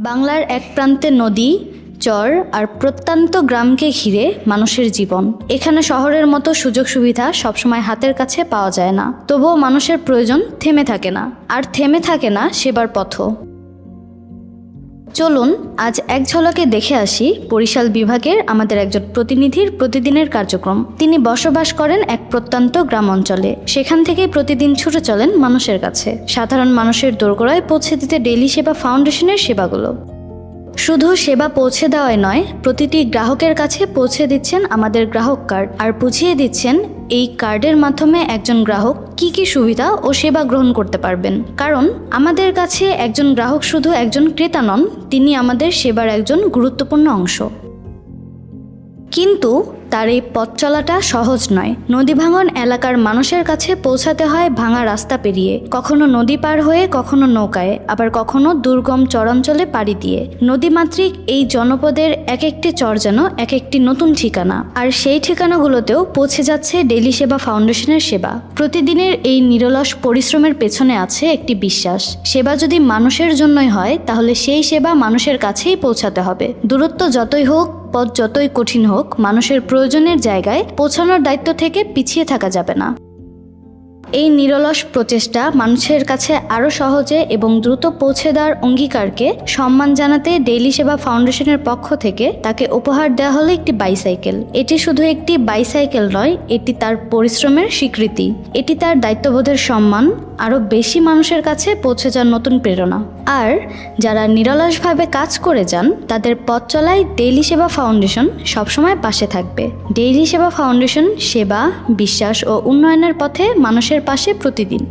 বাংলার এক প্রান্তে নদী, চর আর প্রত্যন্ত গ্রামকে ঘিরে মানুষের জীবন। এখানে শহরের মতো সুযোগ সুবিধা সবসময় হাতের কাছে পাওয়া যায় না, তবুও মানুষের প্রয়োজন থেমে থাকে না, আর থেমে থাকে না সেবার পথও। চলুন আজ এক ঝলকে দেখে আসি বরিশাল বিভাগের আমাদের একজন প্রতিনিধির প্রতিদিনের কার্যক্রম। তিনি বসবাস করেন এক প্রত্যন্ত গ্রাম অঞ্চলে। সেখান থেকেই প্রতিদিন ছুটে চলেন মানুষের কাছে, সাধারণ মানুষের দোরগোড়ায় পৌঁছে দিতে ডেইলি সেবা ফাউন্ডেশনের সেবাগুলো। শুধু সেবা পৌঁছে দেওয়াই নয়, প্রতিটি গ্রাহকের কাছে পৌঁছে দিচ্ছেন আমাদের গ্রাহক কার্ড, আর বুঝিয়ে দিচ্ছেন এই কার্ডের মাধ্যমে একজন গ্রাহক কি কি সুবিধা ও সেবা গ্রহণ করতে পারবেন। কারণ আমাদের কাছে একজন গ্রাহক শুধু একজন ক্রেতা নন, তিনি আমাদের সেবার একজন গুরুত্বপূর্ণ অংশ। কিন্তু তার এই পথ চলাটা সহজ নয়। নদী ভাঙন এলাকার মানুষের কাছে পৌঁছাতে হয় ভাঙা রাস্তা পেরিয়ে, কখনো নদী পার হয়ে, কখনো নৌকায়, আবার কখনো দুর্গম চরাঞ্চলে পাড়ি দিয়ে। নদীমাতৃক এই জনপদের এক একটি চর যেন এক একটি নতুন ঠিকানা, আর সেই ঠিকানাগুলোতেও পৌঁছে যাচ্ছে ডেইলি সেবা ফাউন্ডেশনের সেবা। প্রতিদিনের এই নিরলস পরিশ্রমের পেছনে আছে একটি বিশ্বাস, সেবা যদি মানুষের জন্যই হয় তাহলে সেই সেবা মানুষের কাছেই পৌঁছাতে হবে। দূরত্ব যতই হোক, পথ যতই কঠিন হোক, মানুষের প্রয়োজনের জায়গায় পৌঁছানোর দায়িত্ব থেকে পিছিয়ে থাকা যাবে না। এই নিরলস প্রচেষ্টা মানুষের কাছে আরও সহজে এবং দ্রুত পৌঁছে দেওয়ার অঙ্গীকারকে সম্মান জানাতে ডেইলি সেবা ফাউন্ডেশনের পক্ষ থেকে তাকে উপহার দেওয়া হলো একটি বাইসাইকেল। এটি শুধু একটি বাইসাইকেল নয়, এটি তার পরিশ্রমের স্বীকৃতি, এটি তার দায়িত্ববোধের সম্মান, আরও বেশি মানুষের কাছে পৌঁছে যাওয়ার নতুন প্রেরণা। আর যারা নিরলসভাবে কাজ করে যান তাদের পথ চলায় ডেইলি সেবা ফাউন্ডেশন সবসময় পাশে থাকবে। ডেইলি সেবা ফাউন্ডেশন সেবা, বিশ্বাস ও উন্নয়নের পথে মানুষের পাশে প্রতিদিন।